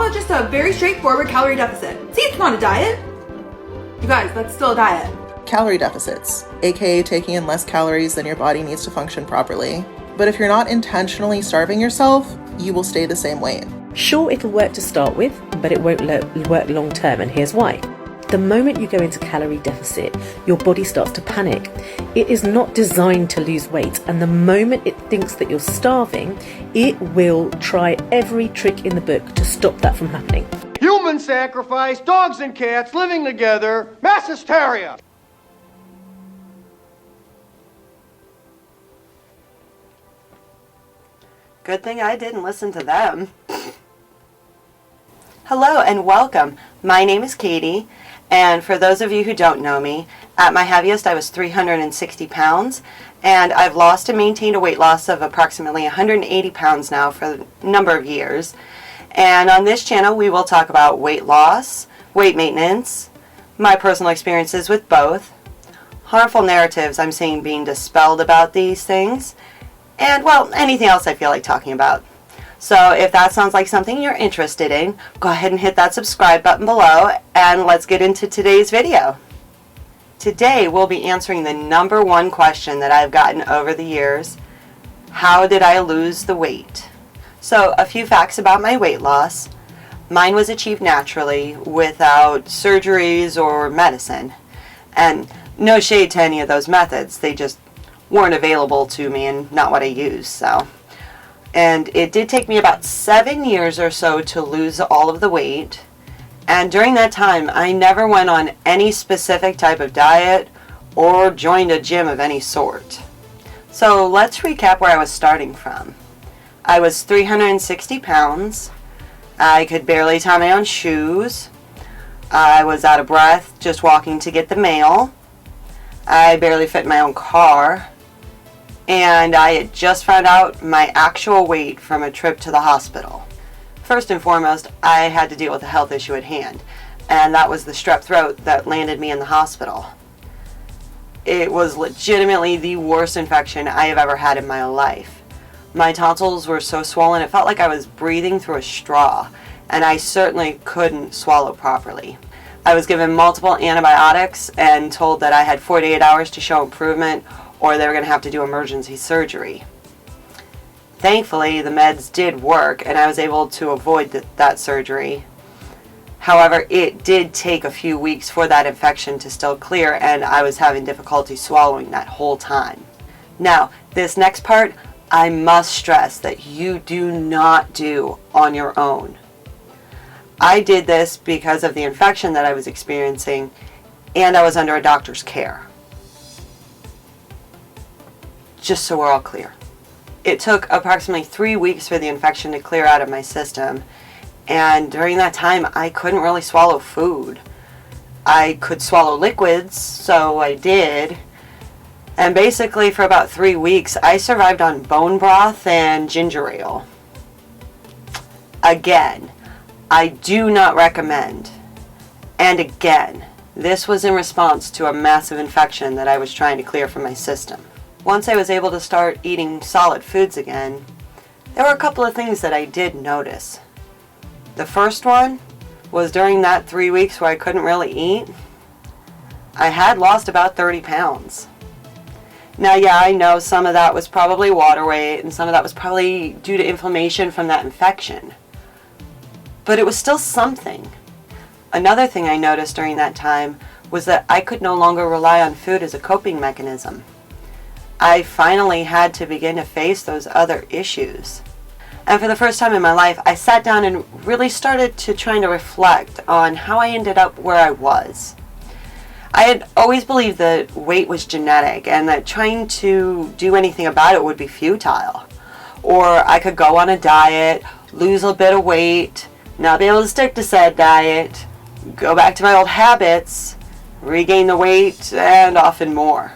about just a very straightforward calorie deficit? See, it's not a diet. You guys, that's still a diet. Calorie deficits, aka taking in less calories than your body needs to function properly. But if you're not intentionally starving yourself, you will stay the same weight. Sure, it'll work to start with, but it won't work long term, and here's why. The moment you go into calorie deficit, your body starts to panic. It is not designed to lose weight, and the moment it thinks that you're starving, it will try every trick in the book to stop that from happening. Human sacrifice, dogs and cats living together, mass hysteria. Good thing I didn't listen to them. Hello and welcome. My name is Katie, and for those of you who don't know me, at my heaviest I was 360 pounds, and I've lost and maintained a weight loss of approximately 180 pounds now for a number of years. And on this channel we will talk about weight loss, weight maintenance, my personal experiences with both, harmful narratives I'm seeing being dispelled about these things, and, well, anything else I feel like talking about. So if that sounds like something you're interested in, go ahead and hit that subscribe button below, and let's get into today's video. Today we'll be answering the number one question that I've gotten over the years: how did I lose the weight? So a few facts about my weight loss. Mine was achieved naturally, without surgeries or medicine. And no shade to any of those methods, they just weren't available to me and not what I used. And it did take me about 7 years or so to lose all of the weight, and during that time I never went on any specific type of diet or joined a gym of any sort. So let's recap where I was starting from. I was 360 pounds, I could barely tie my own shoes, I was out of breath just walking to get the mail, I barely fit in my own car, and I had just found out my actual weight from a trip to the hospital. First and foremost, I had to deal with a health issue at hand, and that was the strep throat that landed me in the hospital. It was legitimately the worst infection I have ever had in my life. My tonsils were so swollen it felt like I was breathing through a straw, and I certainly couldn't swallow properly. I was given multiple antibiotics and told that I had 48 hours to show improvement, or they were going to have to do emergency surgery. Thankfully, the meds did work, and I was able to avoid that surgery. However, it did take a few weeks for that infection to still clear, and I was having difficulty swallowing that whole time. Now, this next part, I must stress that you do not do on your own. I did this because of the infection that I was experiencing, and I was under a doctor's care. Just so we're all clear. It took approximately 3 weeks for the infection to clear out of my system, and during that time I couldn't really swallow food. I could swallow liquids, so I did, and basically for about 3 weeks I survived on bone broth and ginger ale. Again, I do not recommend. And again, this was in response to a massive infection that I was trying to clear from my system. Once I was able to start eating solid foods again, there were a couple of things that I did notice. The first one was during that 3 weeks where I couldn't really eat, I had lost about 30 pounds. Now, yeah, I know some of that was probably water weight and some of that was probably due to inflammation from that infection, but it was still something. Another thing I noticed during that time was that I could no longer rely on food as a coping mechanism. I finally had to begin to face those other issues. And for the first time in my life, I sat down and really started to try to reflect on how I ended up where I was. I had always believed that weight was genetic and that trying to do anything about it would be futile. Or I could go on a diet, lose a bit of weight, not be able to stick to said diet, go back to my old habits, regain the weight, and often more.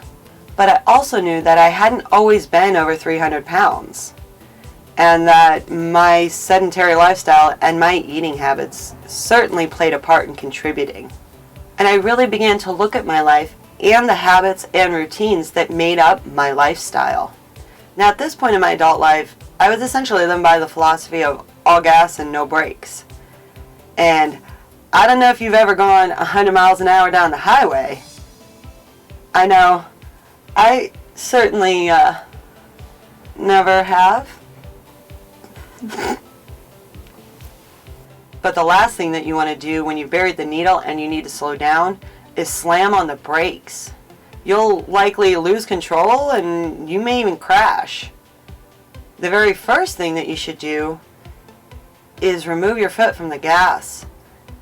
But I also knew that I hadn't always been over 300 pounds, and that my sedentary lifestyle and my eating habits certainly played a part in contributing. And I really began to look at my life and the habits and routines that made up my lifestyle. Now, at this point in my adult life, I was essentially living by the philosophy of all gas and no brakes. And I don't know if you've ever gone 100 miles an hour down the highway. I know, I certainly never have. But the last thing that you want to do when you've buried the needle and you need to slow down is slam on the brakes. You'll likely lose control and you may even crash. The very first thing that you should do is remove your foot from the gas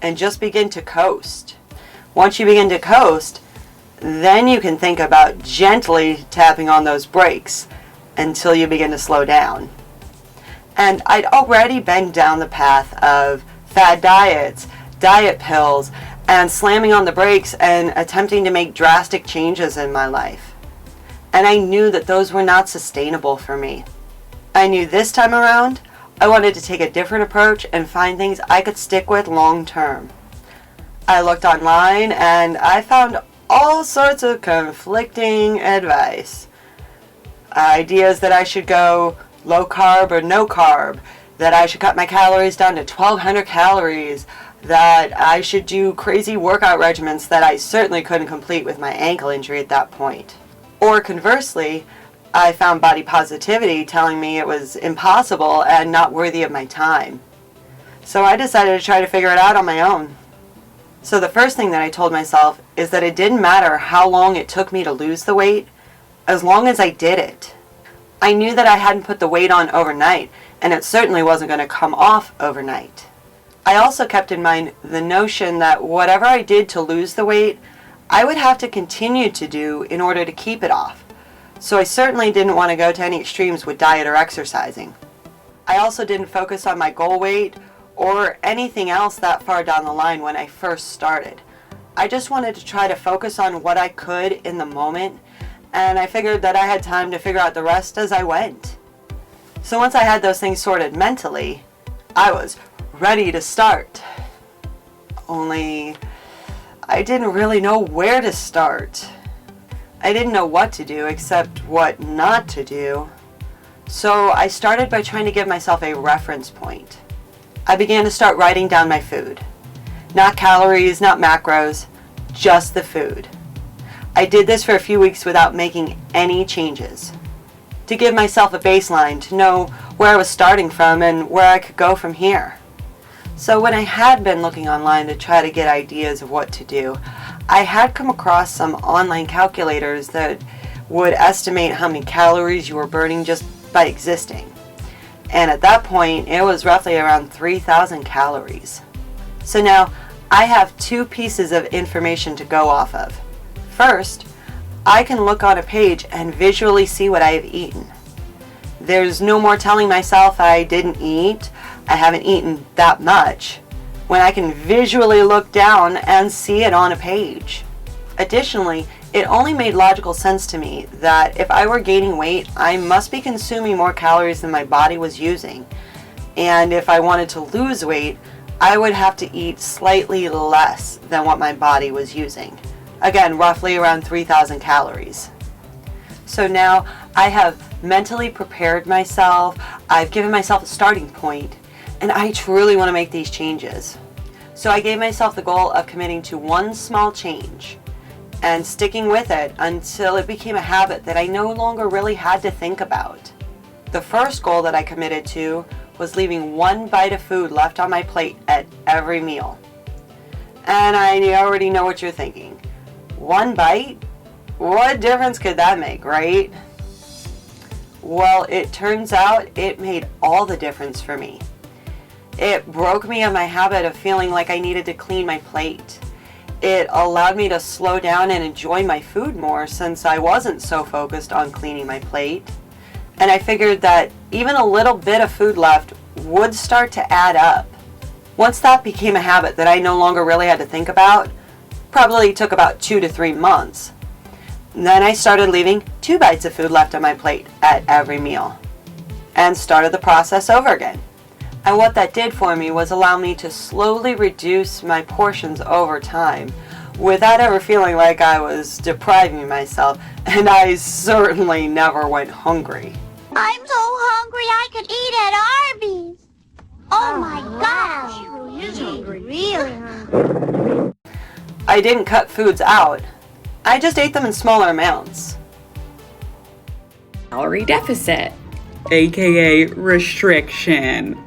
and just begin to coast. Once you begin to coast, then you can think about gently tapping on those brakes until you begin to slow down. And I'd already been down the path of fad diets, diet pills, and slamming on the brakes and attempting to make drastic changes in my life. And I knew that those were not sustainable for me. I knew this time around, I wanted to take a different approach and find things I could stick with long term. I looked online and I found all sorts of conflicting advice. Ideas that I should go low carb or no carb, that I should cut my calories down to 1,200 calories, that I should do crazy workout regimens that I certainly couldn't complete with my ankle injury at that point. Or conversely, I found body positivity telling me it was impossible and not worthy of my time. So I decided to try to figure it out on my own. So the first thing that I told myself is that it didn't matter how long it took me to lose the weight, as long as I did it. I knew that I hadn't put the weight on overnight, and it certainly wasn't going to come off overnight. I also kept in mind the notion that whatever I did to lose the weight, I would have to continue to do in order to keep it off. So I certainly didn't want to go to any extremes with diet or exercising. I also didn't focus on my goal weight or anything else that far down the line when I first started. I just wanted to try to focus on what I could in the moment, and I figured that I had time to figure out the rest as I went. So once I had those things sorted mentally, I was ready to start. Only I didn't really know where to start. I didn't know what to do except what not to do. So I started by trying to give myself a reference point. I began to start writing down my food. Not calories, not macros, just the food. I did this for a few weeks without making any changes, to give myself a baseline, to know where I was starting from and where I could go from here. So when I had been looking online to try to get ideas of what to do, I had come across some online calculators that would estimate how many calories you were burning just by existing. And at that point, it was roughly around 3,000 calories. So now I have two pieces of information to go off of. First, I can look on a page and visually see what I have eaten. There's no more telling myself I didn't eat, I haven't eaten that much, when I can visually look down and see it on a page. Additionally, it only made logical sense to me that if I were gaining weight, I must be consuming more calories than my body was using. And if I wanted to lose weight, I would have to eat slightly less than what my body was using. Again, roughly around 3,000 calories. So now I have mentally prepared myself, I've given myself a starting point, and I truly want to make these changes. So I gave myself the goal of committing to one small change and sticking with it until it became a habit that I no longer really had to think about. The first goal that I committed to was leaving one bite of food left on my plate at every meal. And I already know what you're thinking. One bite? What difference could that make, right? Well, it turns out it made all the difference for me. It broke me of my habit of feeling like I needed to clean my plate. It allowed me to slow down and enjoy my food more since I wasn't so focused on cleaning my plate. And I figured that even a little bit of food left would start to add up. Once that became a habit that I no longer really had to think about, probably took about 2 to 3 months. Then I started leaving 2 bites of food left on my plate at every meal and started the process over again. And what that did for me was allow me to slowly reduce my portions over time without ever feeling like I was depriving myself, and I certainly never went hungry. I'm so hungry I could eat at Arby's. Oh my gosh! She's really hungry. I didn't cut foods out. I just ate them in smaller amounts. Calorie deficit, aka restriction.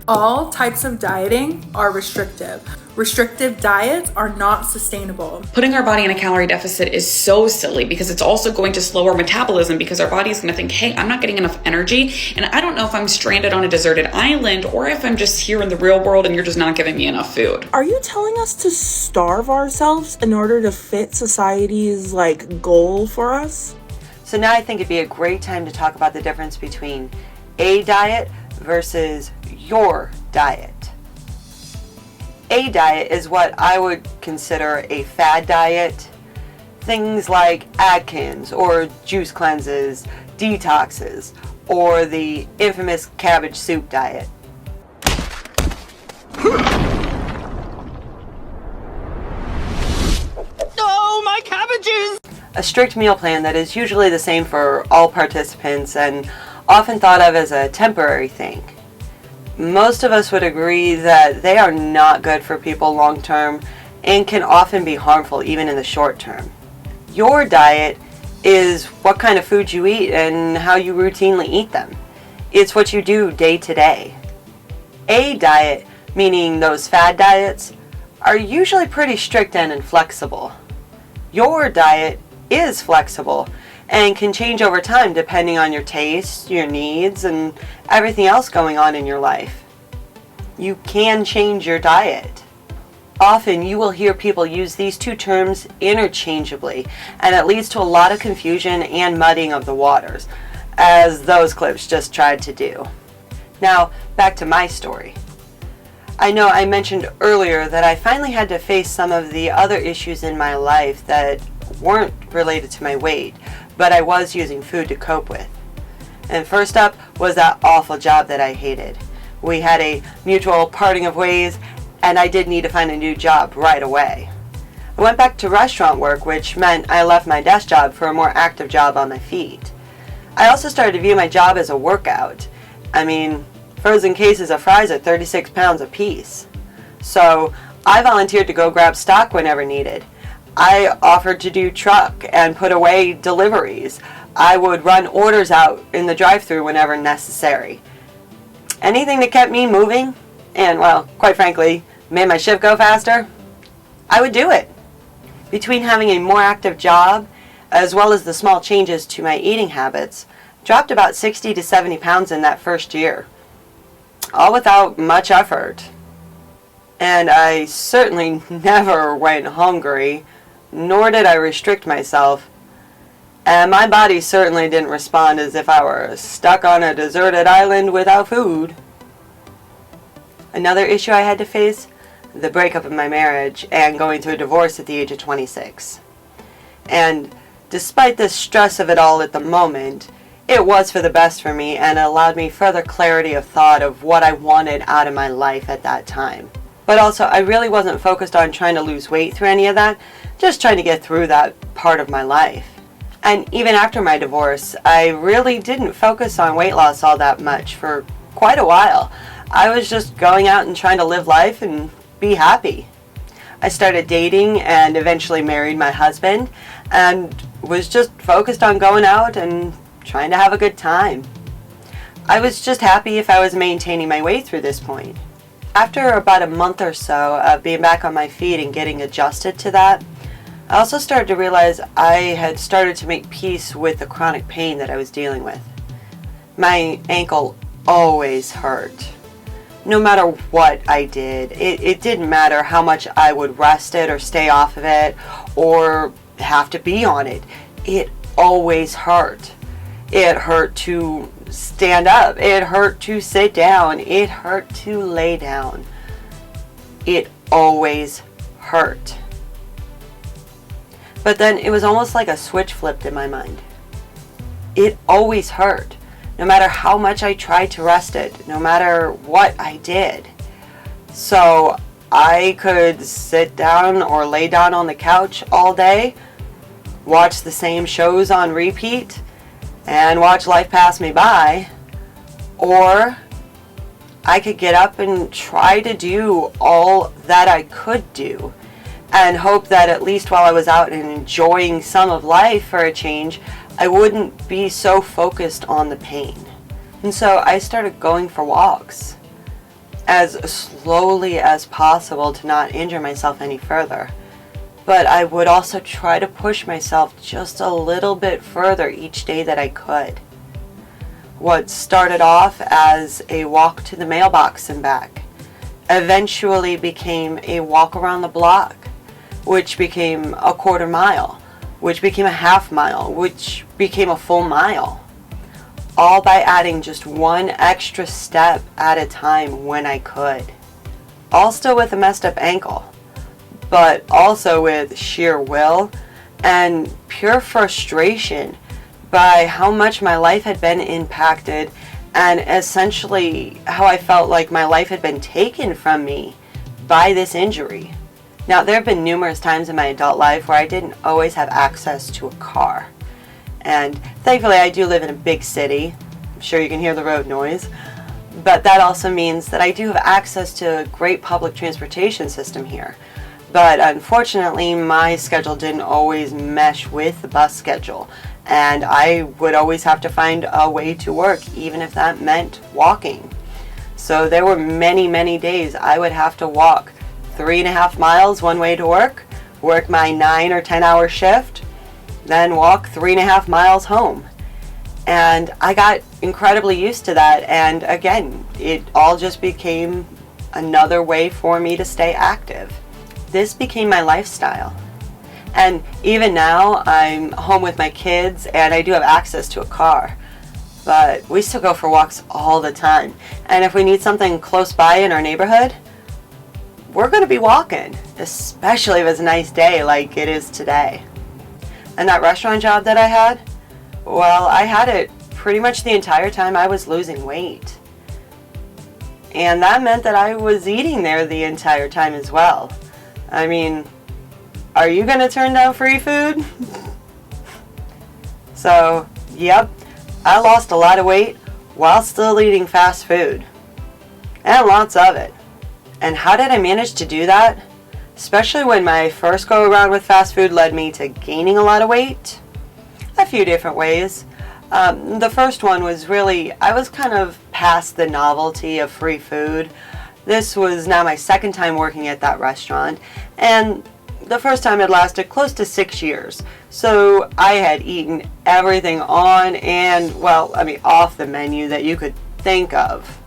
All types of dieting are restrictive. Restrictive diets are not sustainable. Putting our body in a calorie deficit is so silly because it's also going to slow our metabolism because our body is going to think, hey, I'm not getting enough energy and I don't know if I'm stranded on a deserted island or if I'm just here in the real world and you're just not giving me enough food. Are you telling us to starve ourselves in order to fit society's goal for us? So now I think it'd be a great time to talk about the difference between a diet versus your diet. A diet is what I would consider a fad diet. Things like Atkins or juice cleanses, detoxes, or the infamous cabbage soup diet. Oh, my cabbages! A strict meal plan that is usually the same for all participants and often thought of as a temporary thing. Most of us would agree that they are not good for people long term and can often be harmful even in the short term. Your diet is what kind of food you eat and how you routinely eat them. It's what you do day to day. A diet, meaning those fad diets, are usually pretty strict and inflexible. Your diet is flexible and can change over time depending on your tastes, your needs, and everything else going on in your life. You can change your diet. Often you will hear people use these two terms interchangeably, and it leads to a lot of confusion and muddying of the waters, as those clips just tried to do. Now, back to my story. I know I mentioned earlier that I finally had to face some of the other issues in my life that weren't related to my weight, but I was using food to cope with. And first up was that awful job that I hated. We had a mutual parting of ways, and I did need to find a new job right away. I went back to restaurant work, which meant I left my desk job for a more active job on my feet. I also started to view my job as a workout. I mean, frozen cases of fries are 36 pounds a piece. So I volunteered to go grab stock whenever needed. I offered to do truck and put away deliveries. I would run orders out in the drive-thru whenever necessary. Anything that kept me moving and, well, quite frankly, made my shift go faster, I would do it. Between having a more active job as well as the small changes to my eating habits, dropped about 60 to 70 pounds in that first year, all without much effort. And I certainly never went hungry, nor did I restrict myself. And my body certainly didn't respond as if I were stuck on a deserted island without food. Another issue I had to face, the breakup of my marriage and going through a divorce at the age of 26. And despite the stress of it all at the moment, it was for the best for me and allowed me further clarity of thought of what I wanted out of my life at that time. But also, I really wasn't focused on trying to lose weight through any of that, just trying to get through that part of my life. And even after my divorce, I really didn't focus on weight loss all that much for quite a while. I was just going out and trying to live life and be happy. I started dating and eventually married my husband and was just focused on going out and trying to have a good time. I was just happy if I was maintaining my weight through this point. After about a month or so of being back on my feet and getting adjusted to that, I also started to realize I had started to make peace with the chronic pain that I was dealing with. My ankle always hurt. No matter what I did, it didn't matter how much I would rest it or stay off of it or have to be on it. It always hurt. It hurt to stand up. It hurt to sit down. It hurt to lay down. It always hurt. But then it was almost like a switch flipped in my mind. It always hurt, no matter how much I tried to rest it, no matter what I did. So I could sit down or lay down on the couch all day, watch the same shows on repeat, and watch life pass me by, or I could get up and try to do all that I could do, and hope that at least while I was out and enjoying some of life for a change, I wouldn't be so focused on the pain. And so I started going for walks as slowly as possible to not injure myself any further. But I would also try to push myself just a little bit further each day that I could. What started off as a walk to the mailbox and back eventually became a walk around the block, which became a quarter mile, which became a half mile, which became a full mile. All by adding just one extra step at a time when I could. All still with a messed up ankle, but also with sheer will and pure frustration by how much my life had been impacted, and essentially how I felt like my life had been taken from me by this injury. Now, there have been numerous times in my adult life where I didn't always have access to a car. And thankfully I do live in a big city. I'm sure you can hear the road noise. But that also means that I do have access to a great public transportation system here. But unfortunately, my schedule didn't always mesh with the bus schedule. And I would always have to find a way to work, even if that meant walking. So there were many, many days I would have to walk 3.5 miles one way to work my 9 or 10 hour shift, then walk 3.5 miles home. And I got incredibly used to that, and again, it all just became another way for me to stay active. This became my lifestyle. And even now, I'm home with my kids and I do have access to a car, but we still go for walks all the time. And if we need something close by in our neighborhood, we're going to be walking, especially if it's a nice day like it is today. And that restaurant job that I had, well, I had it pretty much the entire time I was losing weight. And that meant that I was eating there the entire time as well. I mean, are you going to turn down free food? So, yep, I lost a lot of weight while still eating fast food. And lots of it. And how did I manage to do that? Especially when my first go around with fast food led me to gaining a lot of weight. A few different ways. The first one was really, I was kind of past the novelty of free food. This was now my second time working at that restaurant, and the first time had lasted close to 6 years. So I had eaten everything on and, well, I mean, off the menu that you could think of.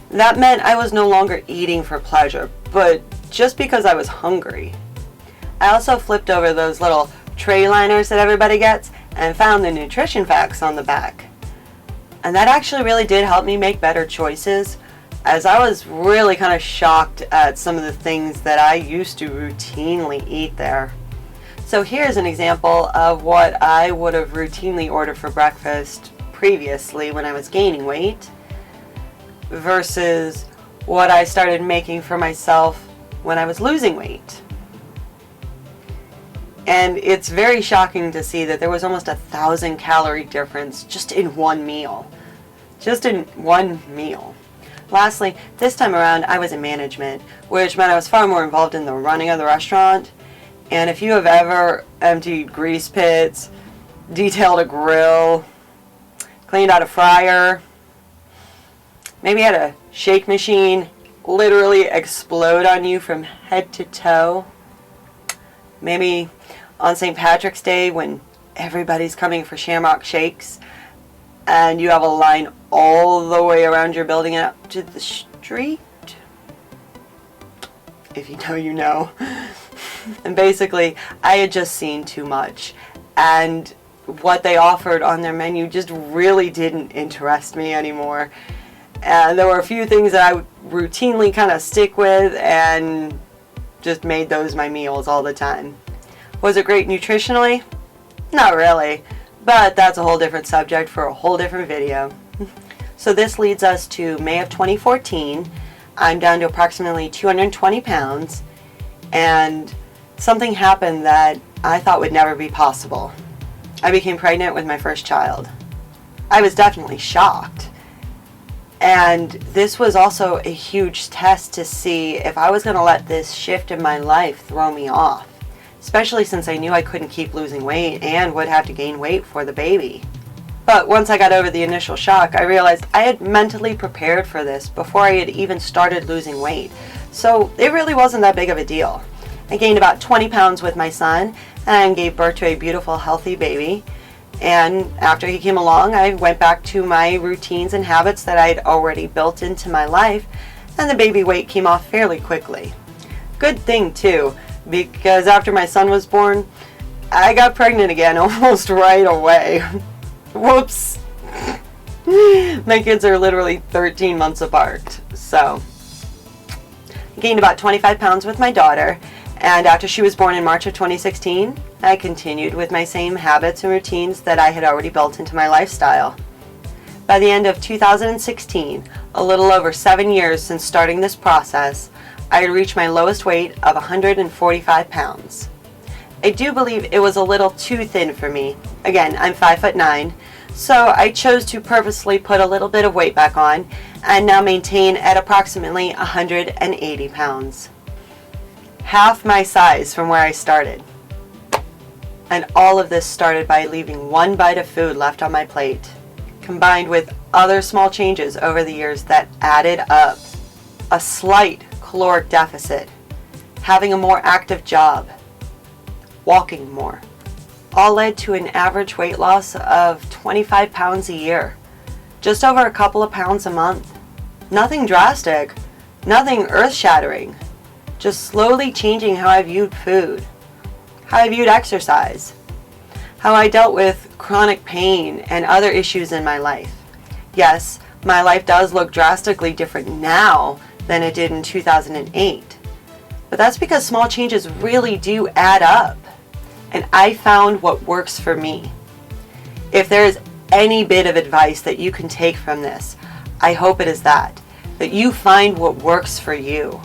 That meant I was no longer eating for pleasure, but just because I was hungry. I also flipped over those little tray liners that everybody gets and found the nutrition facts on the back. And that actually really did help me make better choices, as I was really kind of shocked at some of the things that I used to routinely eat there. So here's an example of what I would have routinely ordered for breakfast previously when I was gaining weight versus what I started making for myself when I was losing weight. And it's very shocking to see that there was almost 1,000 calorie difference just in one meal. Just in one meal. Lastly, this time around I was in management, which meant I was far more involved in the running of the restaurant. And if you have ever emptied grease pits, detailed a grill, cleaned out a fryer, maybe had a shake machine literally explode on you from head to toe, maybe on St. Patrick's Day when everybody's coming for Shamrock Shakes and you have a line all the way around your building and up to the street. If you know, you know. And basically, I had just seen too much. And what they offered on their menu just really didn't interest me anymore. And there were a few things that I would routinely kind of stick with and just made those my meals all the time. Was it great nutritionally? Not really. But that's a whole different subject for a whole different video. So this leads us to May of 2014. I'm down to approximately 220 pounds. And something happened that I thought would never be possible. I became pregnant with my first child. I was definitely shocked. And this was also a huge test to see if I was going to let this shift in my life throw me off, especially since I knew I couldn't keep losing weight and would have to gain weight for the baby. But once I got over the initial shock, I realized I had mentally prepared for this before I had even started losing weight. So it really wasn't that big of a deal. I gained about 20 pounds with my son and gave birth to a beautiful, healthy baby. And after he came along, I went back to my routines and habits that I'd already built into my life, and the baby weight came off fairly quickly. Good thing too, because after my son was born, I got pregnant again almost right away. Whoops. My kids are literally 13 months apart. So, I gained about 25 pounds with my daughter, and after she was born in March of 2016, I continued with my same habits and routines that I had already built into my lifestyle. By the end of 2016, a little over 7 years since starting this process, I had reached my lowest weight of 145 pounds. I do believe it was a little too thin for me. Again, I'm 5'9", so I chose to purposely put a little bit of weight back on and now maintain at approximately 180 pounds. Half my size from where I started. And all of this started by leaving one bite of food left on my plate, combined with other small changes over the years that added up. A slight caloric deficit, having a more active job, walking more, all led to an average weight loss of 25 pounds a year, just over a couple of pounds a month. Nothing drastic, nothing earth-shattering, just slowly changing how I viewed food, how I viewed exercise, how I dealt with chronic pain and other issues in my life. Yes, my life does look drastically different now than it did in 2008, but that's because small changes really do add up, and I found what works for me. If there is any bit of advice that you can take from this, I hope it is that you find what works for you,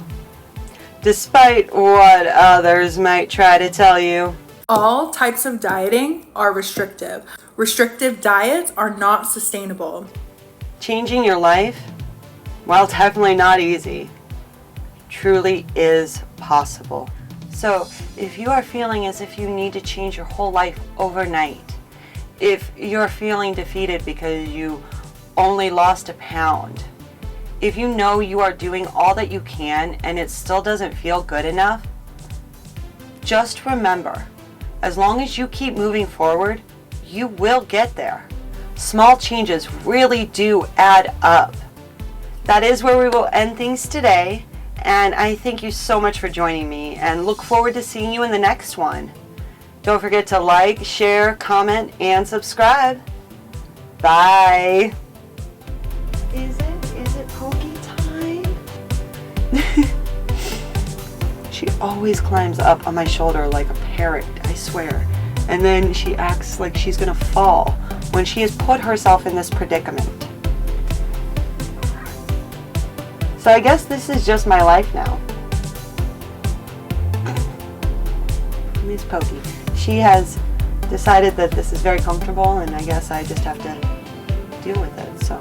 despite what others might try to tell you. All types of dieting are restrictive. Restrictive diets are not sustainable. Changing your life? Well, definitely not easy. Truly is possible. So, if you are feeling as if you need to change your whole life overnight, if you're feeling defeated because you only lost a pound, if you know you are doing all that you can and it still doesn't feel good enough, just remember, as long as you keep moving forward, you will get there. Small changes really do add up. That is where we will end things today, and I thank you so much for joining me and look forward to seeing you in the next one. Don't forget to like, share, comment, and subscribe. Bye. Is it pokey time? She always climbs up on my shoulder like a parrot, I swear. And then she acts like she's gonna fall when she has put herself in this predicament. So I guess this is just my life now. Miss Pokey. She has decided that this is very comfortable, and I guess I just have to deal with it, so.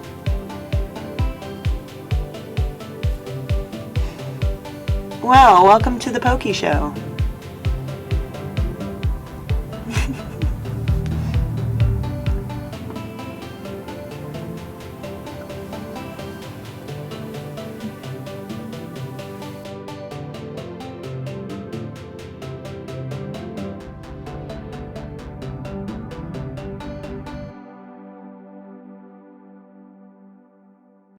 Well, welcome to the Pokey Show.